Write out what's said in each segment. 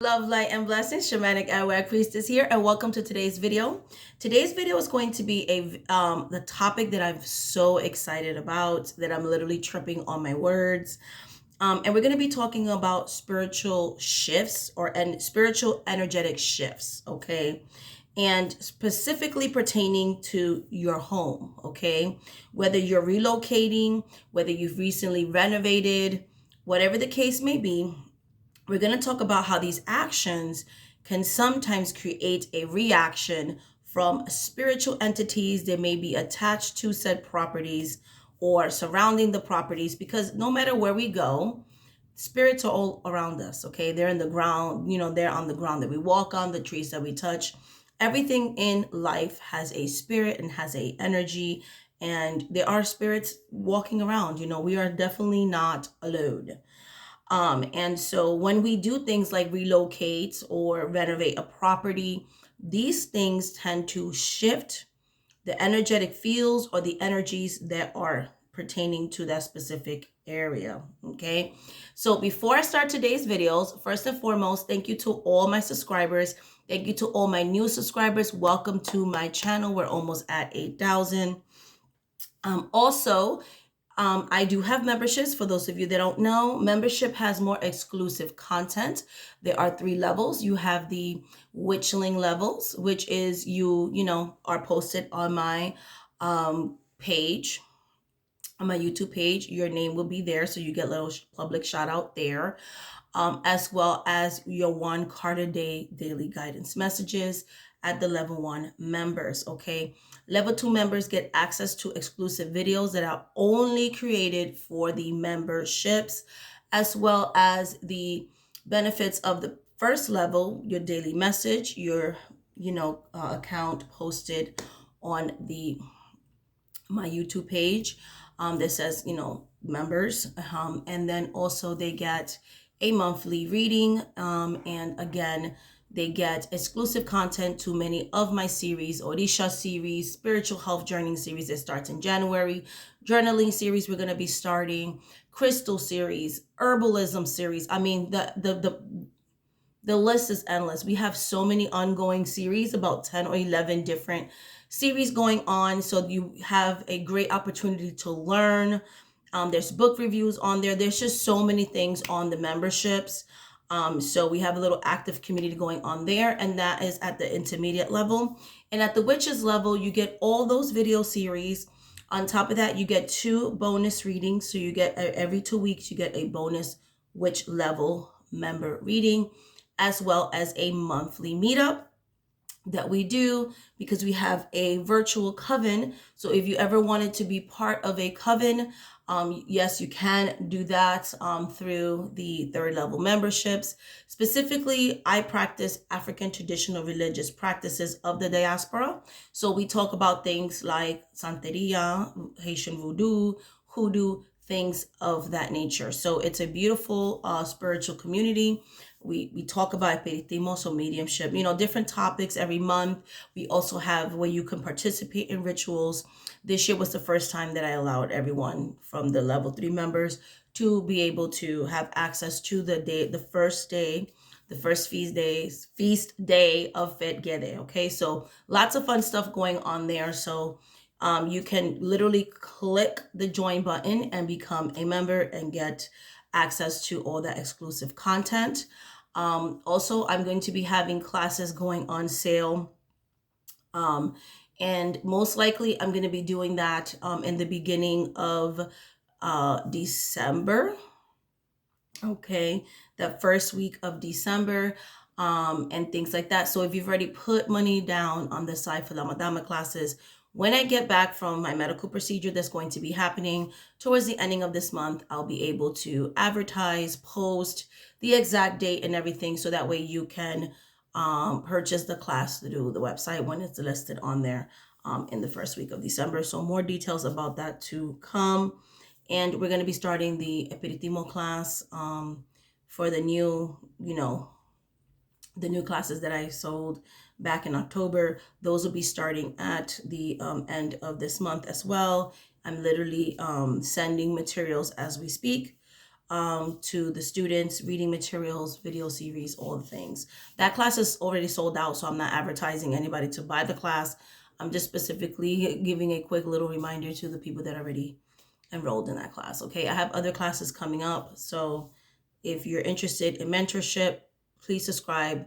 Love, light, and blessings. Shamanic Airwag Priestess here, and welcome to today's video. Today's video is going to be the topic that I'm so excited about that I'm literally tripping on my words. And we're going to be talking about spiritual shifts and spiritual energetic shifts, okay? And specifically pertaining to your home, okay? Whether you're relocating, whether you've recently renovated, whatever the case may be, we're going to talk about how these actions can sometimes create a reaction from spiritual entities that may be attached to said properties or surrounding the properties, because no matter where we go, spirits are all around us, okay? They're in the ground, they're on the ground that we walk on, the trees that we touch. Everything in life has a spirit and has a energy, and there are spirits walking around. We are definitely not alone. And so when we do things like relocate or renovate a property, these things tend to shift the energetic fields or the energies that are pertaining to that specific area. Okay. So before I start today's videos, first and foremost, thank you to all my subscribers. Thank you to all my new subscribers. Welcome to my channel. We're almost at 8,000. Also, I do have memberships. For those of you that don't know, membership has more exclusive content. There are 3 levels. You have the Witchling levels, which is are posted on my page, on my YouTube page. Your name will be there, so you get a little public shout out there. As well as your 1 card a day daily guidance messages at the level 1 members. Okay. Level 2 members get access to exclusive videos that are only created for the memberships, as well as the benefits of the first level, your daily message, your account posted on my YouTube page that says members, and then also they get a monthly reading, and again they get exclusive content to many of my series: Orisha series, spiritual health journey series that starts in January, journaling series we're going to be starting, crystal series, herbalism series. I mean, the list is endless. We have so many ongoing series, about 10 or 11 different series going on. So you have a great opportunity to learn. There's book reviews on there. There's just so many things on the memberships. So we have a little active community going on there, and that is at the intermediate level. And at the witches level, you get all those video series. On top of that, you get 2 bonus readings. So you get every 2 weeks, you get a bonus witch level member reading, as well as a monthly meetup that we do, because we have a virtual coven. So if you ever wanted to be part of a coven, yes, you can do that through the 3rd level memberships. Specifically, I practice African traditional religious practices of the diaspora. So we talk about things like Santeria, Haitian voodoo, hoodoo, things of that nature. So it's a beautiful spiritual community. We talk about espiritimo, so mediumship, different topics every month. We also have where you can participate in rituals. This year was the first time that I allowed everyone from the level 3 members to be able to have access to the first feast day of Fet Gede. Okay, so lots of fun stuff going on there. So you can literally click the join button and become a member and get access to all that exclusive content. Also, I'm going to be having classes going on sale. And most likely I'm going to be doing that in the beginning of December. Okay, the first week of December, and things like that. So if you've already put money down on the side for the Madama classes, when I get back from my medical procedure that's going to be happening towards the ending of this month, I'll be able to advertise, post the exact date and everything, so that way you can purchase the class through the website when it's listed on there in the first week of December. So more details about that to come. And we're going to be starting the Espiritimo class for the new, the new classes that I sold back in October. Those will be starting at the end of this month as well. I'm literally sending materials as we speak. to the students, reading materials, video series, all the things. That class is already sold out, so I'm not advertising anybody to buy the class. I'm just specifically giving a quick little reminder to the people that already enrolled in that class. Okay, I have other classes coming up, so if you're interested in mentorship, please subscribe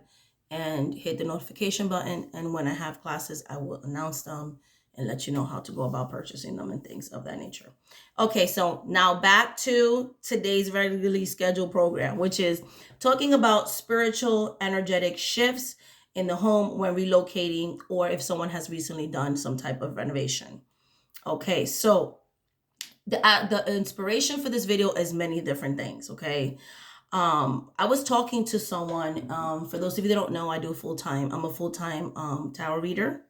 and hit the notification button. And when I have classes, I will announce them and let you know how to go about purchasing them and things of that nature. Okay, so now back to today's regularly scheduled program, which is talking about spiritual energetic shifts in the home when relocating, or if someone has recently done some type of renovation. Okay, so the inspiration for this video is many different things. Okay, I was talking to someone. For those of you that don't know, I do full-time. I'm a full-time tarot reader,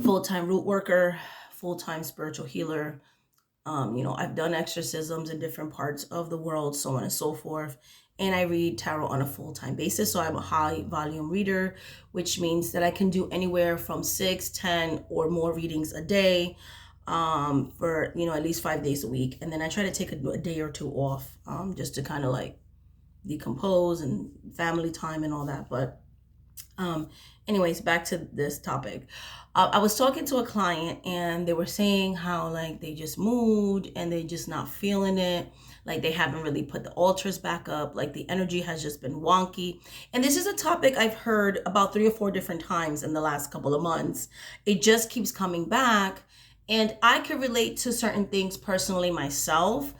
full-time root worker, full-time spiritual healer. I've done exorcisms in different parts of the world, so on and so forth. And I read tarot on a full-time basis. So I'm a high volume reader, which means that I can do anywhere from 6, 10 or more readings a day, for, at least 5 days a week. And then I try to take a day or two off, just to kind of like decompose and family time and all that. But anyways, back to this topic. I was talking to a client and they were saying how like they just moved and they just not feeling it. Like they haven't really put the altars back up. Like the energy has just been wonky. And this is a topic I've heard about 3 or 4 different times in the last couple of months. It just keeps coming back. And I could relate to certain things personally myself.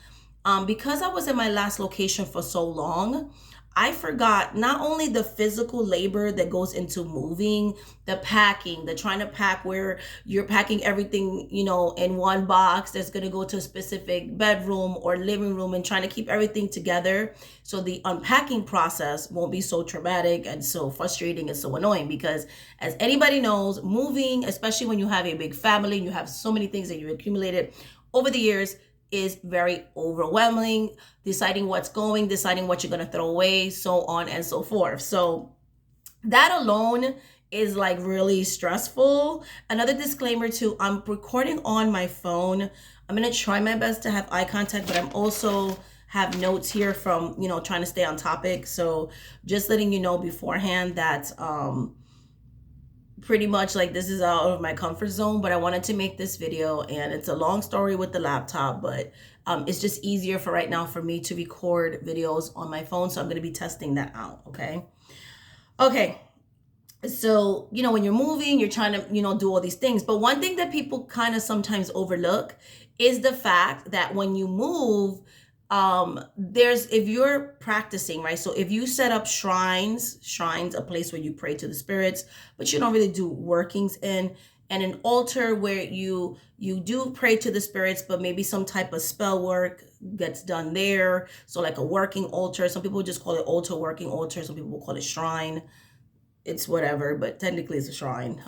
Because I was in my last location for so long, I forgot not only the physical labor that goes into moving, the packing, the trying to pack where you're packing everything, in one box that's going to go to a specific bedroom or living room, and trying to keep everything together so the unpacking process won't be so traumatic and so frustrating and so annoying. Because as anybody knows, moving, especially when you have a big family and you have so many things that you accumulated over the years, is very overwhelming. Deciding what's going, deciding what you're going to throw away, so on and so forth. So that alone is like really stressful. Another disclaimer too, I'm recording on my phone. I'm going to try my best to have eye contact, but I'm also have notes here from, trying to stay on topic. So just letting you know beforehand that pretty much like this is out of my comfort zone, but I wanted to make this video, and it's a long story with the laptop, but it's just easier for right now for me to record videos on my phone. So I'm going to be testing that out. Okay. So, when you're moving, you're trying to, do all these things. But one thing that people kind of sometimes overlook is the fact that when you move, if you're practicing, right? So if you set up shrines, a place where you pray to the spirits, but you don't really do workings in, and an altar where you do pray to the spirits, but maybe some type of spell work gets done there. So like a working altar, some people just call it altar, working altar. Some people will call it shrine. It's whatever, but technically it's a shrine.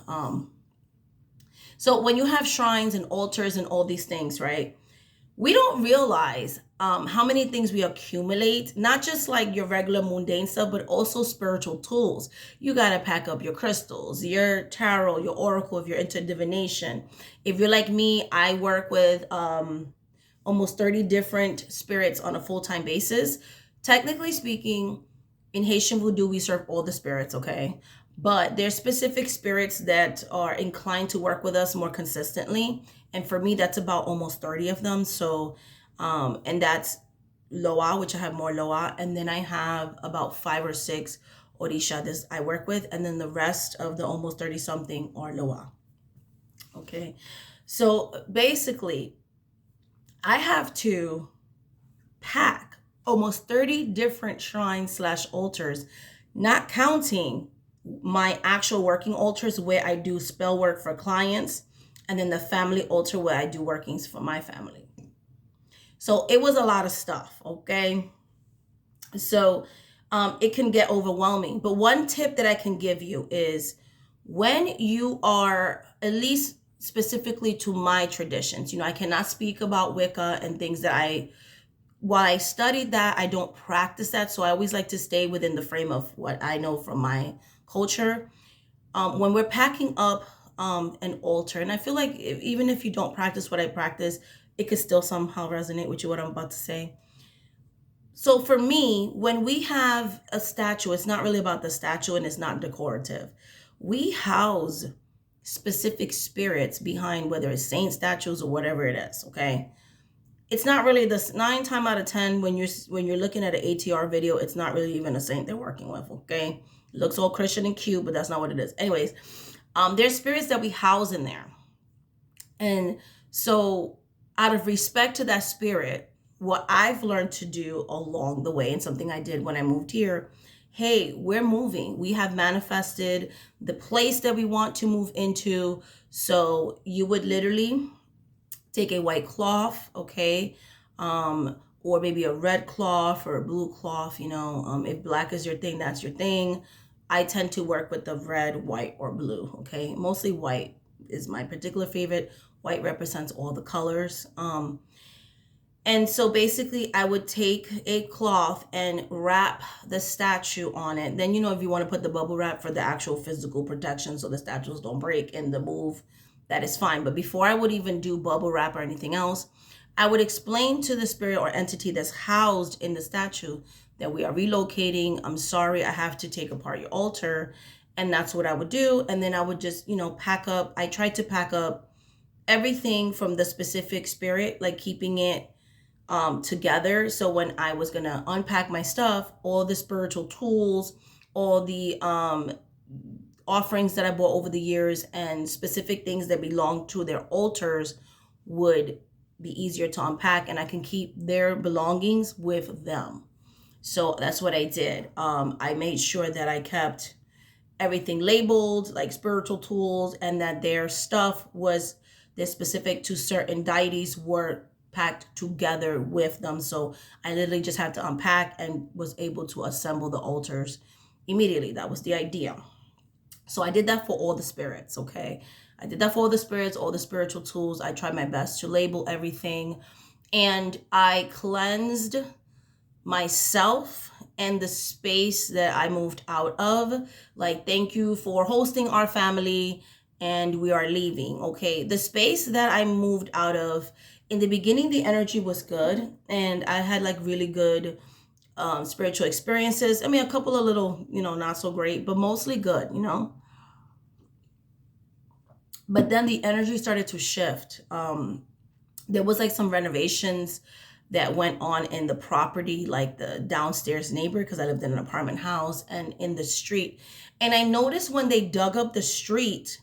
So when you have shrines and altars and all these things, right? We don't realize how many things we accumulate, not just like your regular mundane stuff, but also spiritual tools. You got to pack up your crystals, your tarot, your oracle, if you're into divination. If you're like me, I work with almost 30 different spirits on a full-time basis. Technically speaking, in Haitian Voodoo, we serve all the spirits, okay? But there's specific spirits that are inclined to work with us more consistently. And for me, that's about almost 30 of them. So, and that's Loa, which I have more Loa. And then I have about 5 or 6 Orisha that I work with. And then the rest of the almost 30 something are Loa. Okay. So basically, I have to pack almost 30 different shrines / altars, not counting my actual working altars where I do spell work for clients, and then the family altar where I do workings for my family. So it was a lot of stuff, okay? So it can get overwhelming. But one tip that I can give you is when you are, at least specifically to my traditions, I cannot speak about Wicca and things that while I studied that, I don't practice that. So I always like to stay within the frame of what I know from my culture. When we're packing up an altar, and I feel like even if you don't practice what I practice, it could still somehow resonate with you what I'm about to say. So for me, when we have a statue, it's not really about the statue and it's not decorative. We house specific spirits behind whether it's saint statues or whatever it is, okay? It's not really this 9 times out of 10 when you're looking at an ATR video, it's not really even a saint they're working with, okay? It looks all Christian and cute, but that's not what it is. Anyways, there's spirits that we house in there. And so out of respect to that spirit, what I've learned to do along the way, and something I did when I moved here, hey, we're moving. We have manifested the place that we want to move into. So you would literally take a white cloth, okay? Or maybe a red cloth or a blue cloth, if black is your thing, that's your thing. I tend to work with the red, white, or blue, okay? Mostly white is my particular favorite. White represents all the colors. And so basically I would take a cloth and wrap the statue on it. Then, if you want to put the bubble wrap for the actual physical protection so the statues don't break in the move, that is fine. But before I would even do bubble wrap or anything else, I would explain to the spirit or entity that's housed in the statue that we are relocating. I'm sorry, I have to take apart your altar. And that's what I would do. And then I would just, pack up. I tried to pack up everything from the specific spirit, like keeping it together. So when I was going to unpack my stuff, all the spiritual tools, all the offerings that I bought over the years and specific things that belong to their altars would be easier to unpack, and I can keep their belongings with them. So that's what I did. I made sure that I kept everything labeled, like spiritual tools, and that their stuff was specific to certain deities were packed together with them. So I literally just had to unpack and was able to assemble the altars immediately. That was the idea. So I did that for all the spirits, okay? I did that for all the spirits, all the spiritual tools. I tried my best to label everything. And I cleansed myself and the space that I moved out of. Like, thank you for hosting our family and we are leaving, okay? The space that I moved out of, in the beginning, the energy was good. And I had like really good spiritual experiences. I mean, a couple of little, not so great, but mostly good, But then the energy started to shift. There was like some renovations that went on in the property, like the downstairs neighbor, because I lived in an apartment house, and in the street. And I noticed when they dug up the street,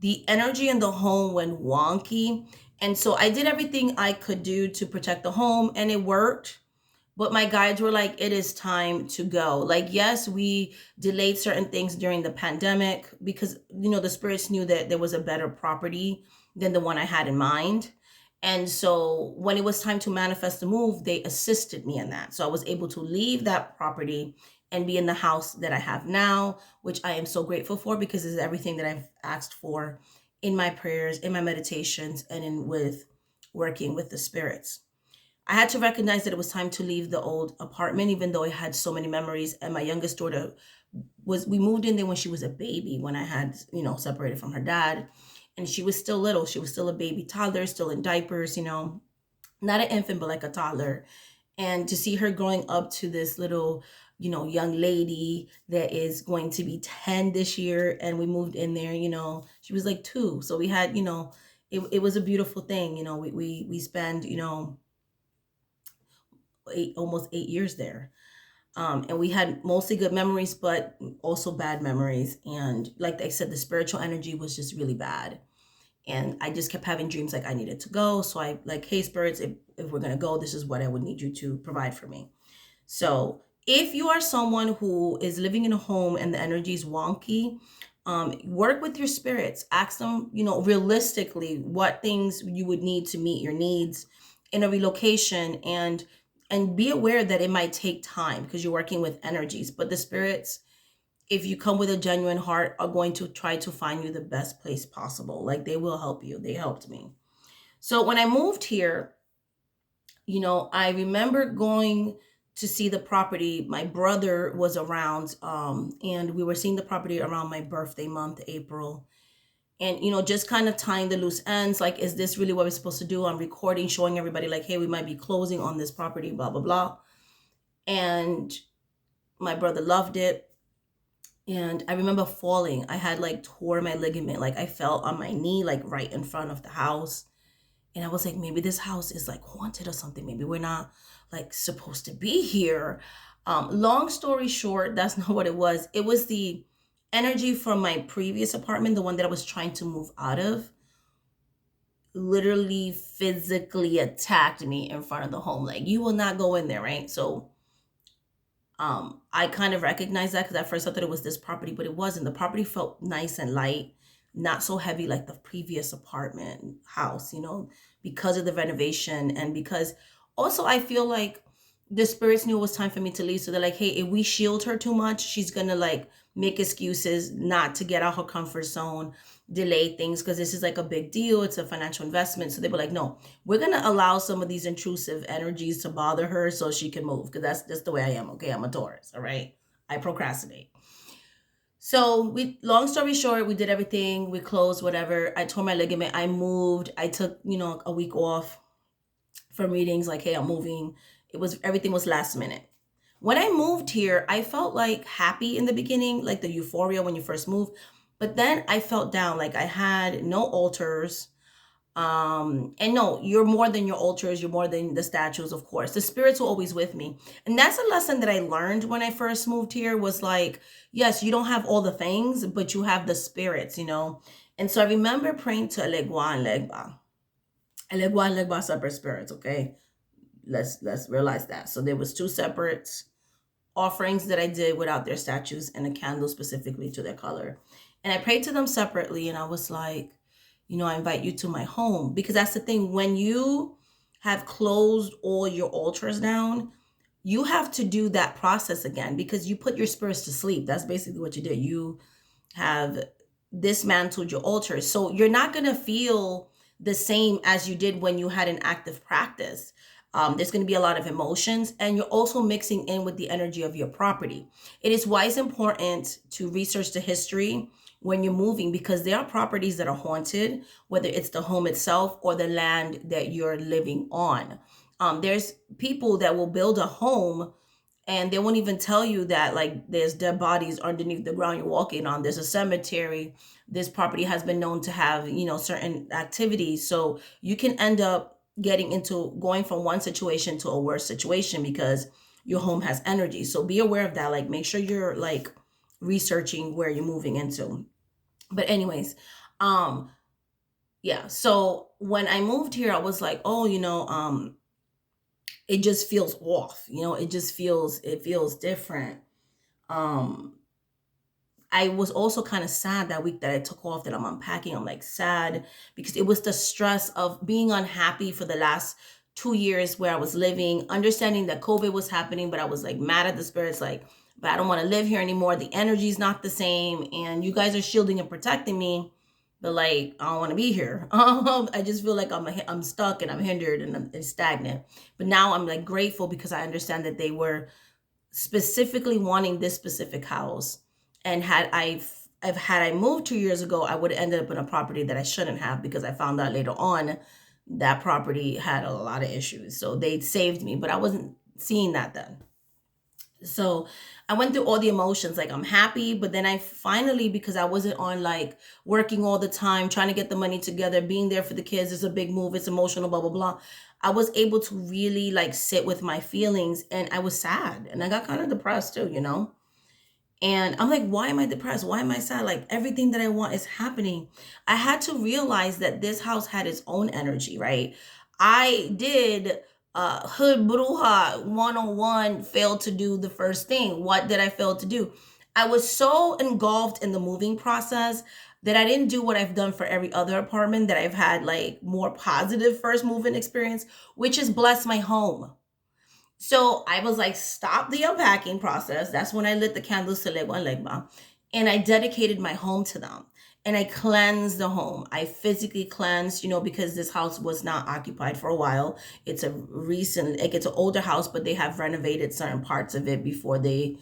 the energy in the home went wonky. And so I did everything I could do to protect the home, and it worked. But my guides were like, it is time to go. Like, yes, we delayed certain things during the pandemic because, the spirits knew that there was a better property than the one I had in mind. And so when it was time to manifest the move, they assisted me in that. So I was able to leave that property and be in the house that I have now, which I am so grateful for because it's everything that I've asked for in my prayers, in my meditations, and with working with the spirits. I had to recognize that it was time to leave the old apartment, even though it had so many memories. And my youngest daughter we moved in there when she was a baby, when I had, separated from her dad. And she was still little. She was still a baby toddler, still in diapers, not an infant, but like a toddler. And to see her growing up to this little, young lady that is going to be 10 this year. And we moved in there, she was like 2. So we had, it was a beautiful thing. We spend, almost 8 years there. And we had mostly good memories, but also bad memories. And like I said, the spiritual energy was just really bad. And I just kept having dreams like I needed to go. So I like, hey, spirits, if we're going to go, this is what I would need you to provide for me. So if you are someone who is living in a home and the energy is wonky, work with your spirits. Ask them, realistically, what things you would need to meet your needs in a relocation, and be aware that it might take time because you're working with energies. But the spirits, if you come with a genuine heart, are going to try to find you the best place possible. Like, they will help you. They helped me. So when I moved here, I remember going to see the property. My brother was around, and we were seeing the property around my birthday month, April. and just kind of tying the loose ends, like, is this really what we're supposed to do? I'm recording, showing everybody like, hey, we might be closing on this property, blah blah blah. And my brother loved it. And I remember falling. I had like tore my ligament. Like, I fell on my knee, like right in front of the house. And I was like, maybe this house is like haunted or something. Maybe we're not like supposed to be here. Long story short, that's not what it was. It was the energy from my previous apartment, the one that I was trying to move out of, literally physically attacked me in front of the home. Like, you will not go in there, right? So I kind of recognized that, because at first I thought it was this property, but it wasn't. The property felt nice and light, not so heavy like the previous apartment house, because of the renovation, and because also I feel like the spirits knew it was time for me to leave. So they're like, hey, if we shield her too much, she's gonna like make excuses not to get out her comfort zone, delay things, because this is like a big deal. It's a financial investment. So they were like, no, we're gonna allow some of these intrusive energies to bother her so she can move, because that's just the way I am. Okay, I'm a Taurus. All right, I procrastinate. So long story short, we did everything. We closed, whatever. I tore my ligament. I moved. I took, a week off from meetings. Like, hey, I'm moving. Everything was last minute. When I moved here, I felt like happy in the beginning, like the euphoria when you first move. But then I felt down. Like, I had no altars. And no, you're more than your altars, you're more than the statues, of course. The spirits were always with me. And that's a lesson that I learned when I first moved here, was like, yes, you don't have all the things, but you have the spirits. And so I remember praying to Elegua and Legba. Elegua and Legba, separate spirits, okay? Let's realize that. So there was two separate offerings that I did without their statues, and a candle specifically to their color. And I prayed to them separately, and I was like, I invite you to my home. Because that's the thing, when you have closed all your altars down, you have to do that process again, because you put your spirits to sleep. That's basically what you did. You have dismantled your altars. So you're not going to feel the same as you did when you had an active practice. There's going to be a lot of emotions, and you're also mixing in with the energy of your property. It is why it's important to research the history when you're moving, because there are properties that are haunted, whether it's the home itself or the land that you're living on. There's people that will build a home and they won't even tell you that, like, there's dead bodies underneath the ground you're walking on. There's a cemetery. This property has been known to have, certain activities. So you can end up going from one situation to a worse situation because your home has energy. So be aware of that. Like, make sure you're like researching where you're moving into. But anyways, yeah. So when I moved here, I was like, oh, it just feels off. It feels different. Um, I was also kind of sad that week that I took off, that I'm unpacking. I'm like sad because it was the stress of being unhappy for the last 2 years where I was living, understanding that COVID was happening, but I was like mad at the spirits, like, but I don't want to live here anymore. The energy's not the same. And you guys are shielding and protecting me, but like, I don't want to be here. I just feel like I'm stuck and I'm hindered and I'm stagnant. But now I'm like grateful because I understand that they were specifically wanting this specific house. And had I moved 2 years ago, I would have ended up in a property that I shouldn't have, because I found out later on that property had a lot of issues. So they saved me, but I wasn't seeing that then. So I went through all the emotions. Like, I'm happy, but then I finally, because I wasn't on like working all the time, trying to get the money together, being there for the kids, it's a big move, it's emotional, blah, blah, blah. I was able to really like sit with my feelings, and I was sad, and I got kind of depressed too. And I'm like, why am I depressed? Why am I sad? Like, everything that I want is happening. I had to realize that this house had its own energy, right? I did Hood Bruja 101, failed to do the first thing. What did I fail to do? I was so engulfed in the moving process that I didn't do what I've done for every other apartment that I've had like more positive first moving experience, which is bless my home. So I was like, stop the unpacking process. That's when I lit the candles to Legua and Legba. And I dedicated my home to them. And I cleansed the home. I physically cleansed, because this house was not occupied for a while. It's an older house, but they have renovated certain parts of it before they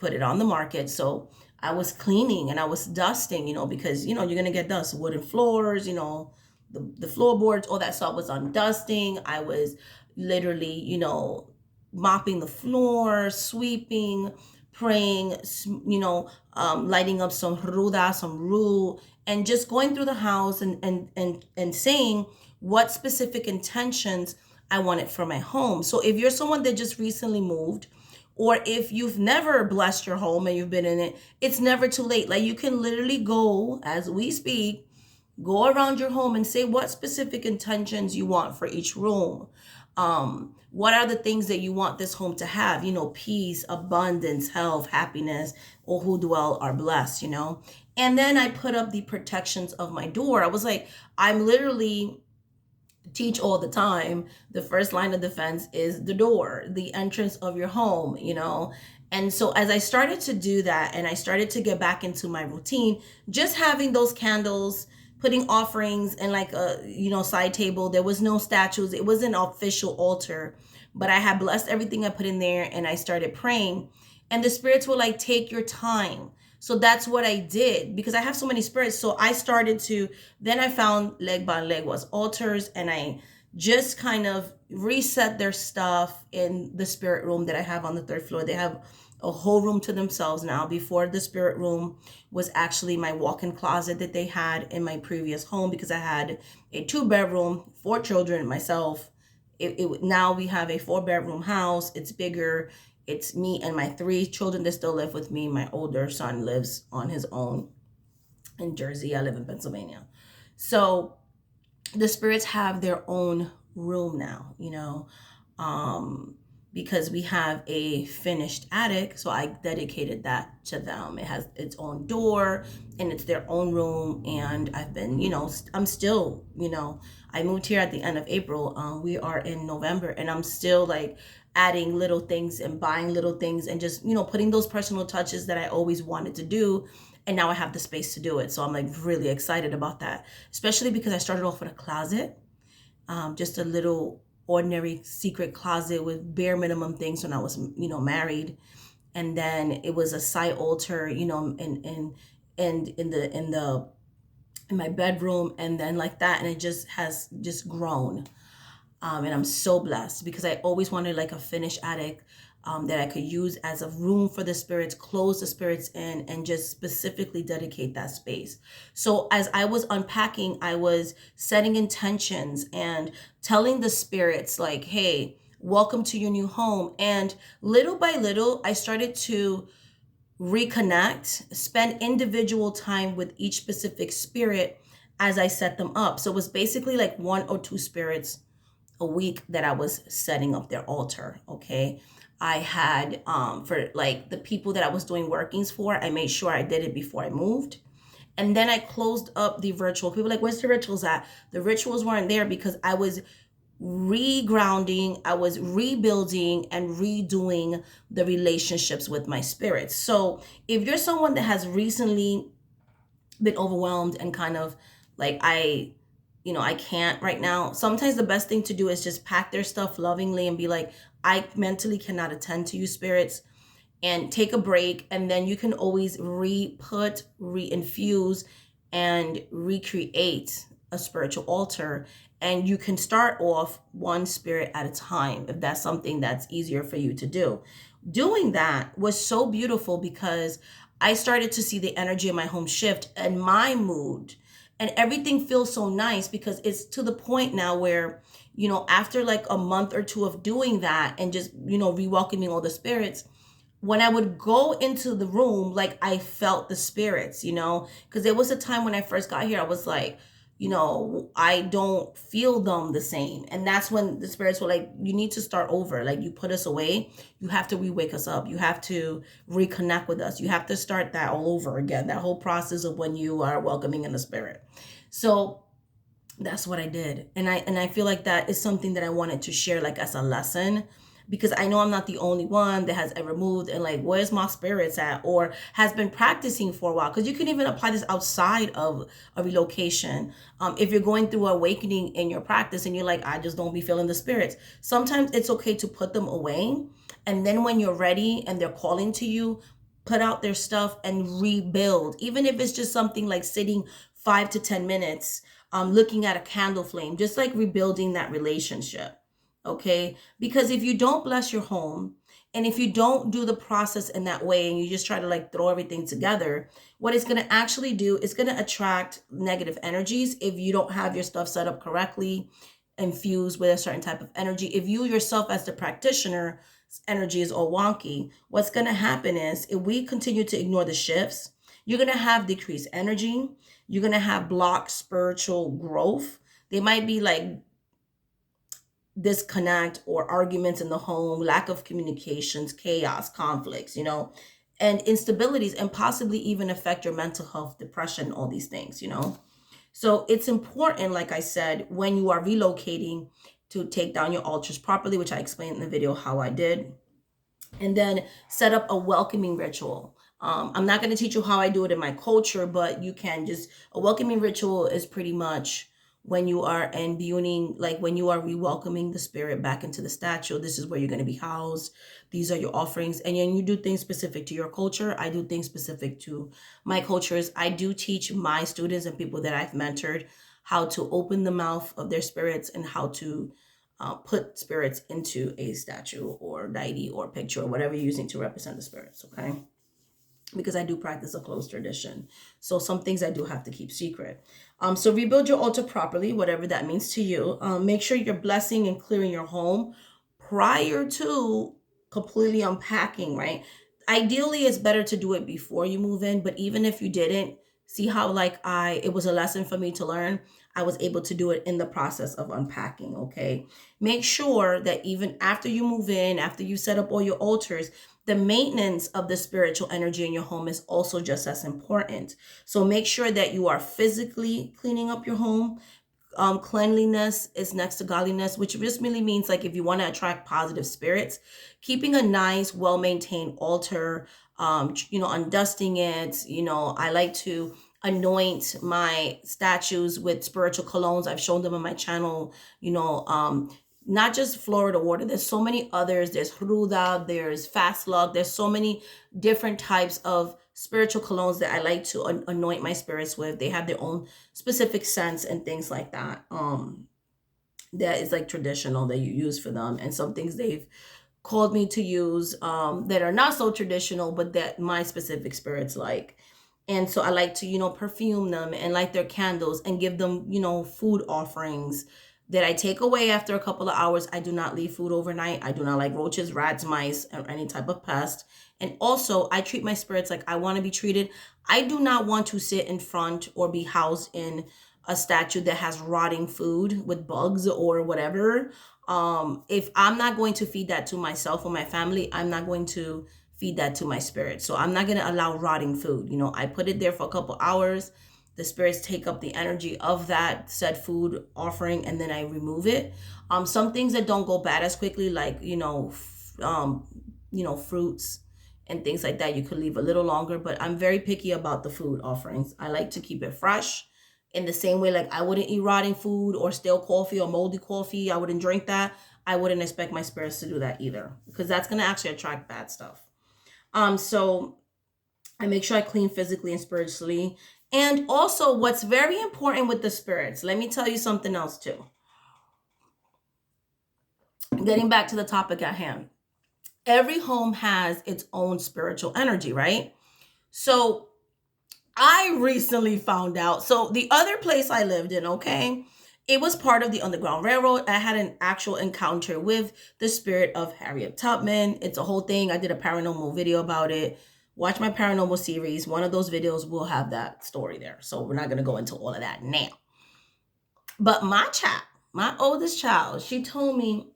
put it on the market. So I was cleaning and I was dusting, because, you're going to get dust, wooden floors, the floorboards, all that stuff was on dusting. I was literally, mopping the floor, sweeping, praying, lighting up some ruda, some rue, and just going through the house and saying what specific intentions I wanted for my home. So if you're someone that just recently moved, or if you've never blessed your home and you've been in it, it's never too late. Like, you can literally go, as we speak, go around your home and say what specific intentions you want for each room. What are the things that you want this home to have? Peace, abundance, health, happiness, or who dwell are blessed, And then I put up the protections of my door. I was like, I'm literally teach all the time, the first line of defense is the door, the entrance of your home, And so as I started to do that and I started to get back into my routine, just having those candles, putting offerings and like a, side table, there was no statues. It was an official altar, but I had blessed everything I put in there and I started praying, and the spirits were like, take your time. So that's what I did, because I have so many spirits. So I started to, then I found leg by leg was altars, and I just kind of reset their stuff in the spirit room that I have on the 3rd floor. They have a whole room to themselves now. Before, the spirit room was actually my walk-in closet that they had in my previous home, because I had a 2-bedroom, 4 children, and myself. Now we have a 4-bedroom house. It's bigger. It's me and my 3 children that still live with me. My older son lives on his own in Jersey. I live in Pennsylvania. So the spirits have their own room now, because we have a finished attic. So I dedicated that to them. It has its own door and it's their own room. And I've been, I'm still, I moved here at the end of April. We are in November, and I'm still like adding little things and buying little things and just, putting those personal touches that I always wanted to do. And now I have the space to do it. So I'm like really excited about that, especially because I started off with a closet, just a little ordinary secret closet with bare minimum things when I was, married. And then it was a side altar, in my bedroom, and then like that. And it just has just grown. And I'm so blessed, because I always wanted like a finished attic that I could use as a room for the spirits, close the spirits in, and just specifically dedicate that space. So as I was unpacking, I was setting intentions and telling the spirits like, hey, welcome to your new home. And little by little, I started to reconnect, spend individual time with each specific spirit as I set them up. So it was basically like 1 or 2 spirits a week that I was setting up their altar. Okay. I had, for like the people that I was doing workings for, I made sure I did it before I moved. And then I closed up the virtual. People were like, where's the rituals at? The rituals weren't there because I was regrounding, I was rebuilding and redoing the relationships with my spirits. So if you're someone that has recently been overwhelmed and kind of like, I can't right now, sometimes the best thing to do is just pack their stuff lovingly and be like, I mentally cannot attend to you, spirits, and take a break. And then you can always reinfuse and recreate a spiritual altar. And you can start off 1 spirit at a time if that's something that's easier for you to do. Doing that was so beautiful, because I started to see the energy of my home shift and my mood, and everything feels so nice, because it's to the point now where, after like a month or 2 of doing that and just, re-welcoming all the spirits, when I would go into the room, like I felt the spirits, because there was a time when I first got here, I was like, I don't feel them the same. And that's when the spirits were like, you need to start over. Like, you put us away. You have to re-wake us up. You have to reconnect with us. You have to start that all over again. That whole process of when you are welcoming in the spirit. So that's what I did. And I feel like that is something that I wanted to share, like as a lesson, because I know I'm not the only one that has ever moved and like, where's my spirits at, or has been practicing for a while. Because you can even apply this outside of a relocation. If you're going through awakening in your practice and you're like, I just don't be feeling the spirits, sometimes it's okay to put them away. And then when you're ready and they're calling to you, put out their stuff and rebuild, even if it's just something like sitting 5 to 10 minutes, looking at a candle flame, just like rebuilding that relationship. Okay, because if you don't bless your home, and if you don't do the process in that way, and you just try to like throw everything together, what it's going to actually do is going to attract negative energies if you don't have your stuff set up correctly, infused with a certain type of energy. If you yourself as the practitioner energy is all wonky, what's going to happen is if we continue to ignore the shifts, you're going to have decreased energy. You're going to have blocked spiritual growth. They might be like disconnect or arguments in the home, lack of communications, chaos, conflicts, and instabilities, and possibly even affect your mental health, depression, all these things. So it's important, like I said, when you are relocating, to take down your altars properly, which I explained in the video how I did, and then set up a welcoming ritual. I'm not going to teach you how I do it in my culture, but you can just, a welcoming ritual is pretty much when you are imbuing, like when you are re-welcoming the spirit back into the statue. This is where you're going to be housed. These are your offerings. And then you do things specific to your culture. I do things specific to my cultures. I do teach my students and people that I've mentored how to open the mouth of their spirits and how to put spirits into a statue or deity or picture or whatever you're using to represent the spirits, okay? Because I do practice a closed tradition. So some things I do have to keep secret. So rebuild your altar properly, whatever that means to you. Make sure you're blessing and clearing your home prior to completely unpacking, right? Ideally, it's better to do it before you move in, but even if you didn't, see how like it was a lesson for me to learn. I was able to do it in the process of unpacking, okay? Make sure that even after you move in, after you set up all your altars, the maintenance of the spiritual energy in your home is also just as important. So make sure that you are physically cleaning up your home. Cleanliness is next to godliness, which just really means like if you want to attract positive spirits, keeping a nice, well-maintained altar, undusting it. I like to anoint my statues with spiritual colognes. I've shown them on my channel, not just Florida water. There's so many others. There's Ruda, there's Fast Love. There's so many different types of spiritual colognes that I like to anoint my spirits with. They have their own specific scents and things like that. That is like traditional that you use for them. And some things they've called me to use that are not so traditional, but that my specific spirits like. And so I like to, perfume them and light their candles and give them, food offerings that I take away after a couple of hours. I do not leave food overnight. I do not like roaches, rats, mice, or any type of pest. And also, I treat my spirits like I want to be treated. I do not want to sit in front or be housed in a statue that has rotting food with bugs or whatever. If I'm not going to feed that to myself or my family, I'm not going to feed that to my spirit. So I'm not going to allow rotting food. I put it there for a couple hours. The spirits take up the energy of that said food offering, and then I remove it. Some things that don't go bad as quickly, like fruits and things like that, you could leave a little longer. But I'm very picky about the food offerings. I like to keep it fresh. In the same way, like I wouldn't eat rotting food or stale coffee or moldy coffee. I wouldn't drink that. I wouldn't expect my spirits to do that either, because that's gonna actually attract bad stuff. So I make sure I clean physically and spiritually. And also, what's very important with the spirits, let me tell you something else too. Getting back to the topic at hand. Every home has its own spiritual energy, right? So I recently found out. So the other place I lived in, okay, it was part of the Underground Railroad. I had an actual encounter with the spirit of Harriet Tubman. It's a whole thing. I did a paranormal video about it. Watch my paranormal series. One of those videos will have that story there. So we're not going to go into all of that now. But my oldest child, she told me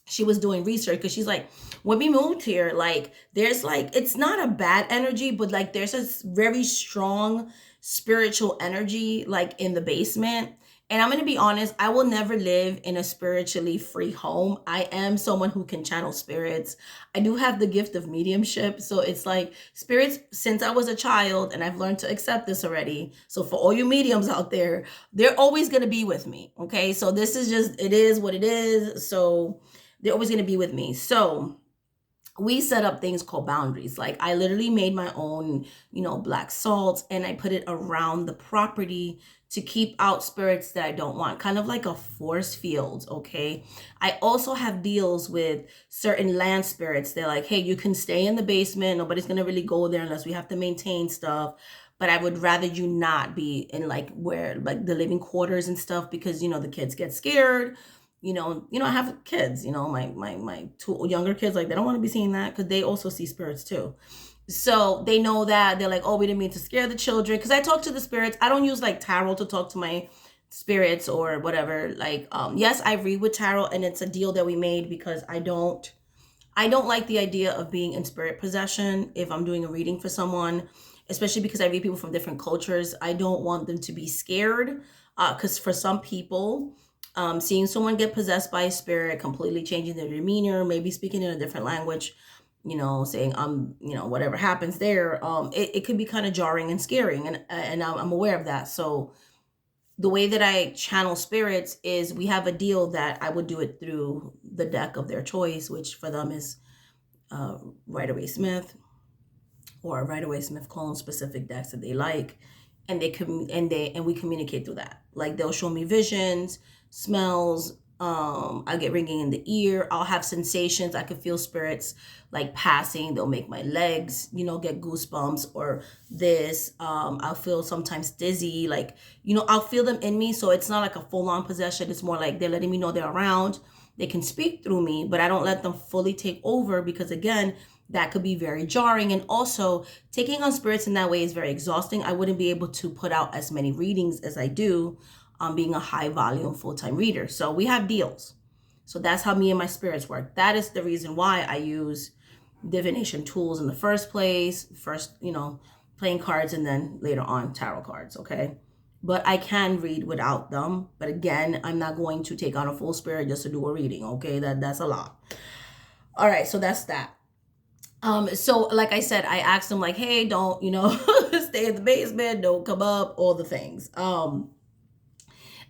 she was doing research because she's like, when we moved here, like there's like, it's not a bad energy, but like there's a very strong spiritual energy like in the basement. And I'm going to be honest, I will never live in a spiritually free home. I am someone who can channel spirits. I do have the gift of mediumship. So it's like spirits since I was a child, and I've learned to accept this already. So for all you mediums out there, they're always going to be with me. Okay. So this is just, it is what it is. So they're always going to be with me. So we set up things called boundaries. Like I literally made my own, black salt, and I put it around the property to keep out spirits that I don't want, kind of like a force field. Okay. I also have deals with certain land spirits. They're like, hey, you can stay in the basement. Nobody's going to really go there unless we have to maintain stuff. But I would rather you not be in like where like the living quarters and stuff, because the kids get scared. I have kids, my two younger kids, like they don't want to be seeing that because they also see spirits too. So they know that. They're like, oh, we didn't mean to scare the children. Because I talk to the spirits. I don't use like tarot to talk to my spirits or whatever. Like, yes, I read with tarot, and it's a deal that we made because I don't like the idea of being in spirit possession if I'm doing a reading for someone, especially because I read people from different cultures. I don't want them to be scared, because for some people, seeing someone get possessed by a spirit, completely changing their demeanor, maybe speaking in a different language, saying whatever happens there, it could be kind of jarring and scaring, and I'm aware of that. So the way that I channel spirits is we have a deal that I would do it through the deck of their choice, which for them is Rider-Waite-Smith, or Rider-Waite-Smith clone specific decks that they like, and we communicate through that. Like they'll show me visions, smells. I'll get ringing in the ear. I'll have sensations. I could feel spirits like passing. They'll make my legs, get goosebumps or this. I'll feel sometimes dizzy. Like, I'll feel them in me. So it's not like a full-on possession. It's more like they're letting me know they're around. They can speak through me, but I don't let them fully take over, because again, that could be very jarring. And also taking on spirits in that way is very exhausting. I wouldn't be able to put out as many readings as I do, being a high volume full-time reader. So we have deals. So that's how me and my spirits work. That is the reason why I use divination tools in the first place. First, playing cards, and then later on tarot cards. Okay. But I can read without them. But again, I'm not going to take on a full spirit just to do a reading. Okay. That's a lot. All right. So that's that. So like I said, I asked them like, hey, don't, stay in the basement, don't come up, all the things.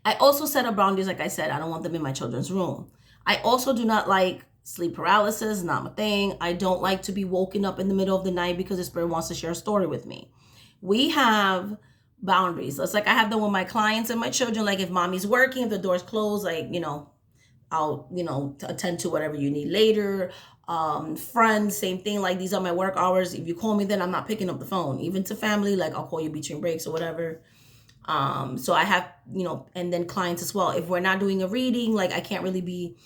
I also set up boundaries. Like I said, I don't want them in my children's room. I also do not like sleep paralysis, not my thing. I don't like to be woken up in the middle of the night because the spirit wants to share a story with me. We have boundaries. It's like I have them with my clients and my children. Like if mommy's working, if the door's closed, like, I'll, attend to whatever you need later. Friends, same thing. Like these are my work hours. If you call me, then I'm not picking up the phone. Even to family, like I'll call you between breaks or whatever. So I have, and then clients as well. If we're not doing a reading, like I can't really be,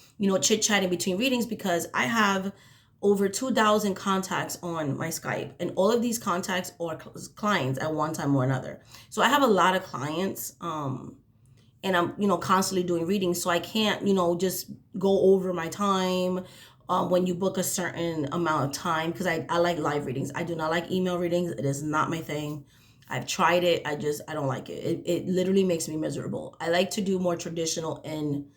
chit-chatting between readings, because I have over 2,000 contacts on my Skype, and all of these contacts are clients at one time or another. So I have a lot of clients, and I'm, constantly doing readings. So I can't, just go over my time when you book a certain amount of time, because I like live readings. I do not like email readings. It is not my thing. I've tried it. I don't like it. It literally makes me miserable. I like to do more traditional in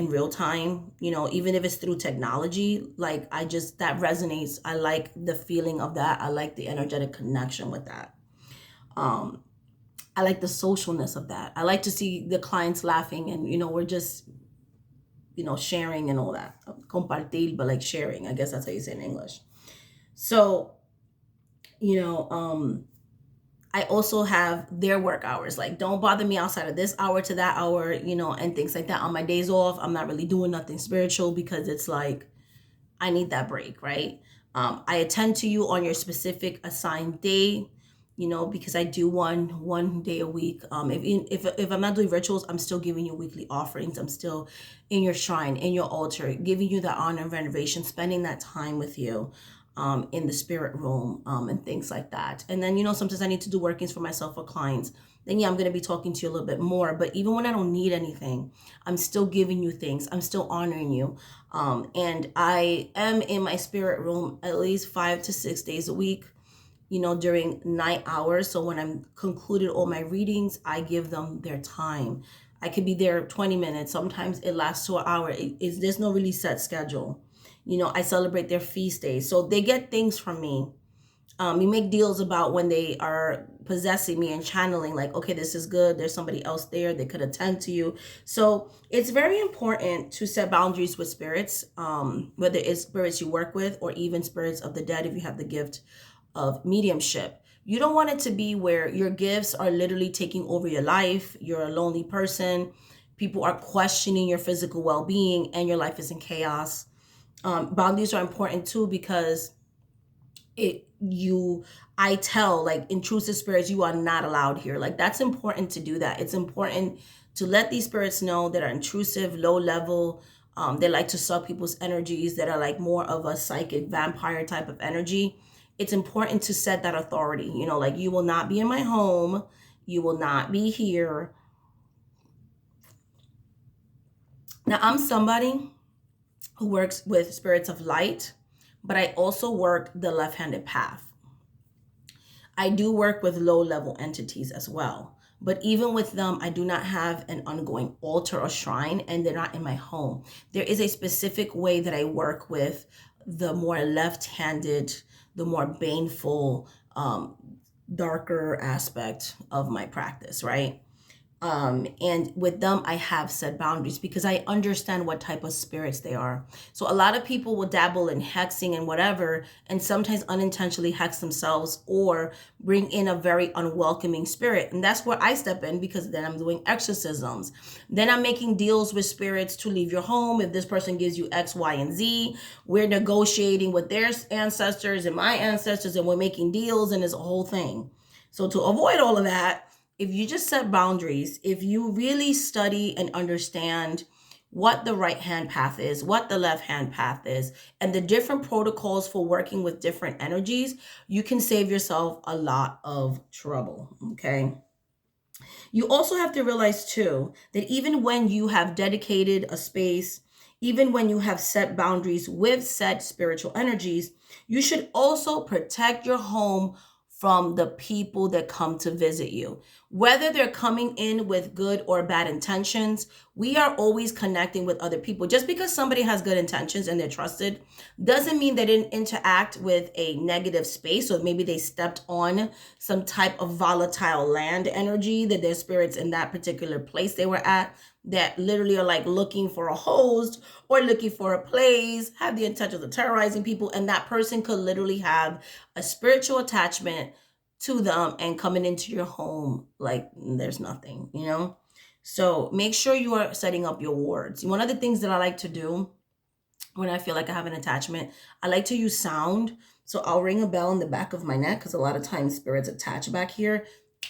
real time, even if it's through technology. Like that resonates. I like the feeling of that. I like the energetic connection with that. I like the socialness of that. I like to see the clients laughing, and, we're just, sharing and all that. Compartir, but like sharing. I guess that's how you say it in English. So, I also have their work hours. Like, don't bother me outside of this hour to that hour, and things like that. On my days off, I'm not really doing nothing spiritual, because it's like, I need that break, right? I attend to you on your specific assigned day, because I do one day a week. If I'm not doing rituals, I'm still giving you weekly offerings. I'm still in your shrine, in your altar, giving you that honor and veneration, spending that time with you. In the spirit room, and things like that. And then, sometimes I need to do workings for myself or clients. Then, I'm going to be talking to you a little bit more. But even when I don't need anything, I'm still giving you things. I'm still honoring you. And I am in my spirit room at least 5 to 6 days a week, during night hours. So when I'm concluded all my readings, I give them their time. I could be there 20 minutes. Sometimes it lasts to an hour. There's no really set schedule. I celebrate their feast days. So they get things from me You make deals about when they are possessing me and channeling, like, okay, this is good. There's somebody else there that could attend to you. So it's very important to set boundaries with spirits, whether it's spirits you work with or even spirits of the dead if you have the gift of mediumship. You don't want it to be where your gifts are literally taking over your life. You're a lonely person. People are questioning your physical well being and your life is in chaos. Boundaries are important too because I tell like intrusive spirits, you are not allowed here. Like that's important to do that. It's important to let these spirits know that are intrusive, low level. They like to suck people's energies that are like more of a psychic vampire type of energy. It's important to set that authority, like you will not be in my home. You will not be here. Now, I'm somebody who works with spirits of light, but I also work the left-handed path. I do work with low level entities as well. But even with them, I do not have an ongoing altar or shrine, and they're not in my home. There is a specific way that I work with the more left handed, the more baneful, darker aspect of my practice, right? And with them, I have set boundaries because I understand what type of spirits they are. So a lot of people will dabble in hexing and whatever, and sometimes unintentionally hex themselves or bring in a very unwelcoming spirit. And that's where I step in because then I'm doing exorcisms. Then I'm making deals with spirits to leave your home. If this person gives you X, Y, and Z, we're negotiating with their ancestors and my ancestors, and we're making deals, and it's a whole thing. So to avoid all of that, if you just set boundaries, if you really study and understand what the right hand path is, what the left hand path is, and the different protocols for working with different energies, you can save yourself a lot of trouble. Okay. You also have to realize too that even when you have dedicated a space, even when you have set boundaries with set spiritual energies, you should also protect your home from the people that come to visit you. Whether they're coming in with good or bad intentions, we are always connecting with other people. Just because somebody has good intentions and they're trusted doesn't mean they didn't interact with a negative space, or maybe they stepped on some type of volatile land energy, that their spirits in that particular place they were at that literally are like looking for a host or looking for a place, have the intention of terrorizing people, and that person could literally have a spiritual attachment to them and coming into your home like there's nothing. So make sure you are setting up your wards. One of the things that I like to do when I feel like I have an attachment, I like to use sound. So I'll ring a bell in the back of my neck because a lot of times spirits attach back here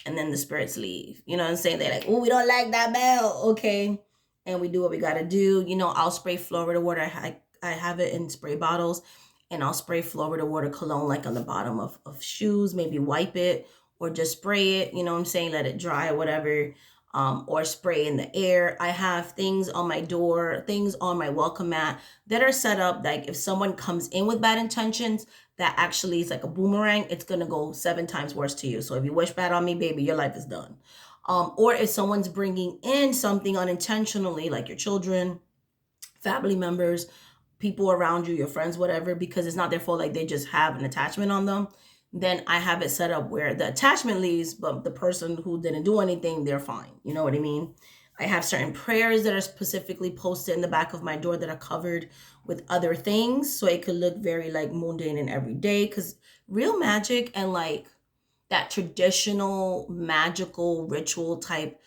and then the spirits leave. You know what I'm saying? They're like, oh, we don't like that bell. Okay. And we do what we got to do. I'll spray Florida water. I have it in spray bottles, and I'll spray Florida water cologne like on the bottom of shoes, maybe wipe it or just spray it. You know what I'm saying? Let it dry or whatever. Or spray in the air. I have things on my door, things on my welcome mat that are set up like if someone comes in with bad intentions, that actually is like a boomerang. It's going to go 7 times worse to you. So if you wish bad on me, baby, your life is done. Or if someone's bringing in something unintentionally, like your children, family members, people around you, your friends, whatever, because it's not their fault, like they just have an attachment on them, then I have it set up where the attachment leaves, but the person who didn't do anything, they're fine. You know what I mean? I have certain prayers that are specifically posted in the back of my door that are covered with other things. So it could look very like mundane and everyday, because real magic and like that traditional magical ritual type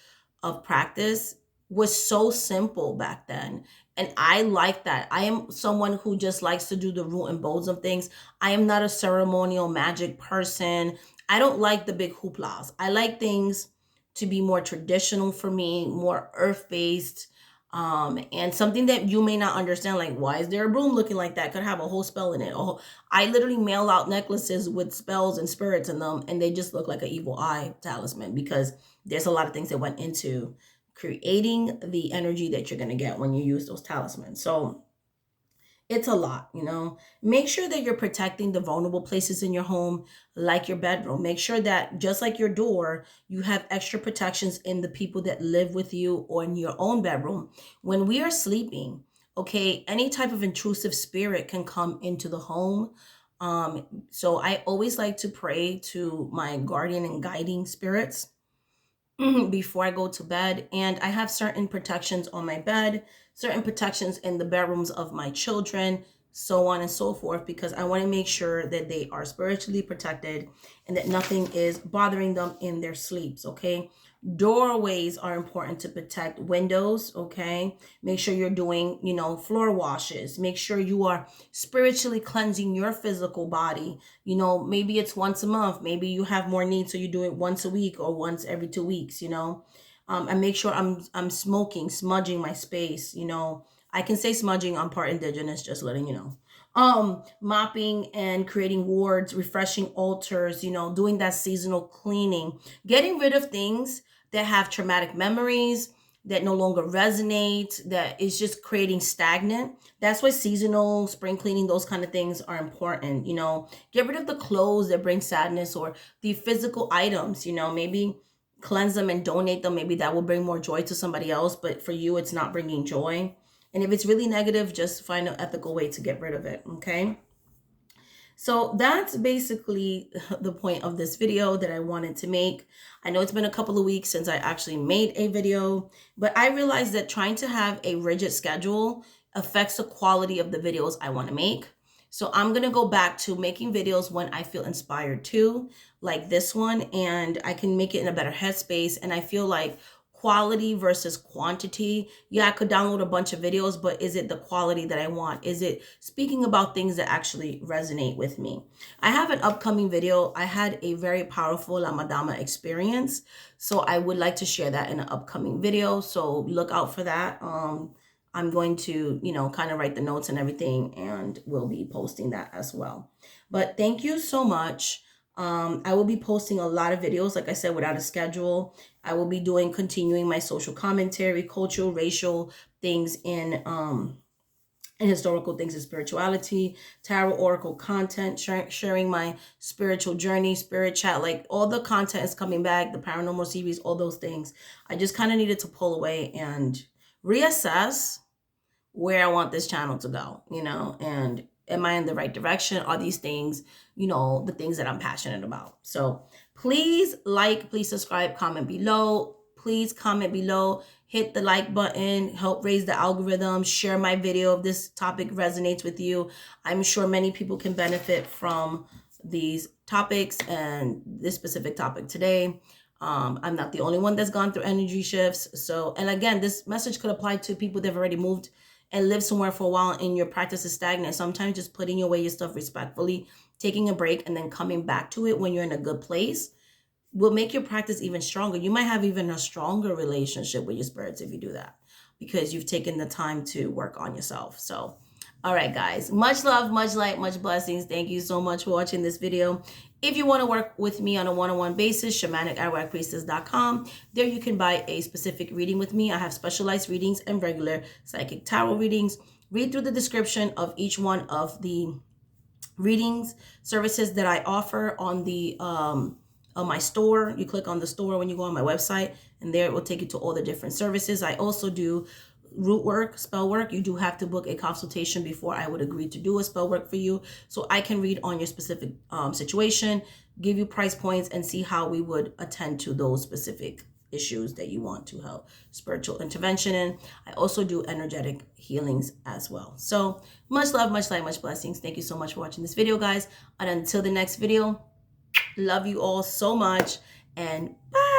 of practice was so simple back then. And I like that. I am someone who just likes to do the root and bones of things. I am not a ceremonial magic person. I don't like the big hooplas. I like things to be more traditional for me, more earth-based, and something that you may not understand, like why is there a broom looking like that? Could have a whole spell in it. Oh, I literally mail out necklaces with spells and spirits in them, and they just look like an evil eye talisman because there's a lot of things that went into creating the energy that you're going to get when you use those talismans. So it's a lot. Make sure that you're protecting the vulnerable places in your home, like your bedroom. Make sure that just like your door, you have extra protections in the people that live with you or in your own bedroom. When we are sleeping, okay, any type of intrusive spirit can come into the home. So I always like to pray to my guardian and guiding spirits before I go to bed. And I have certain protections on my bed, certain protections in the bedrooms of my children, so on and so forth, because I want to make sure that they are spiritually protected and that nothing is bothering them in their sleeps. Okay. Doorways are important to protect windows. Okay. Make sure you're doing, floor washes. Make sure you are spiritually cleansing your physical body. Maybe it's once a month. Maybe you have more needs, so you do it once a week or once every 2 weeks. And make sure I'm smoking, smudging my space. I can say smudging. I'm part indigenous, just letting you know. Mopping and creating wards, refreshing altars, doing that seasonal cleaning, getting rid of things that have traumatic memories, that no longer resonate, that is just creating stagnant. That's why seasonal, spring cleaning, those kind of things are important. Get rid of the clothes that bring sadness, or the physical items, maybe cleanse them and donate them. Maybe that will bring more joy to somebody else, but for you, it's not bringing joy. And if it's really negative, just find an ethical way to get rid of it. Okay. So that's basically the point of this video that I wanted to make. I know it's been a couple of weeks since I actually made a video, but I realized that trying to have a rigid schedule affects the quality of the videos I want to make. So I'm going to go back to making videos when I feel inspired to, like this one, and I can make it in a better headspace. And I feel like quality versus quantity. Yeah, I could download a bunch of videos, but is it the quality that I want? Is it speaking about things that actually resonate with me? I have an upcoming video. I had a very powerful Lamadama experience, so I would like to share that in an upcoming video. So look out for that. I'm going to, kind of write the notes and everything, and we'll be posting that as well. But thank you so much. I will be posting a lot of videos, like I said, without a schedule. I will be continuing my social commentary, cultural, racial things in and historical things in spirituality, tarot, oracle content, sharing my spiritual journey, spirit chat, like all the content is coming back, the paranormal series, all those things. I just kind of needed to pull away and reassess where I want this channel to go, and am I in the right direction? Are these things, the things that I'm passionate about? So please please subscribe, comment below. Please comment below, hit the like button, help raise the algorithm, share my video if this topic resonates with you. I'm sure many people can benefit from these topics and this specific topic today. I'm not the only one that's gone through energy shifts. So, and again, this message could apply to people that have already moved and lived somewhere for a while and your practice is stagnant. Sometimes just putting away your stuff respectfully, taking a break, and then coming back to it when you're in a good place will make your practice even stronger. You might have even a stronger relationship with your spirits if you do that, because you've taken the time to work on yourself. So, all right, guys, much love, much light, much blessings. Thank you so much for watching this video. If you want to work with me on a one-on-one basis, shamanic@priestess.com. There you can buy a specific reading with me. I have specialized readings and regular psychic tarot readings. Read through the description of each one of the readings services that I offer on the on my store. You click on the store when you go on my website, and there it will take you to all the different services. I also do root work, spell work. You do have to book a consultation before I would agree to do a spell work for you, so I can read on your specific situation, give you price points, and see how we would attend to those specific issues that you want to help spiritual intervention in. I also do energetic healings as well. So much love, much light, much blessings. Thank you so much for watching this video, guys. And until the next video, love you all so much, and bye.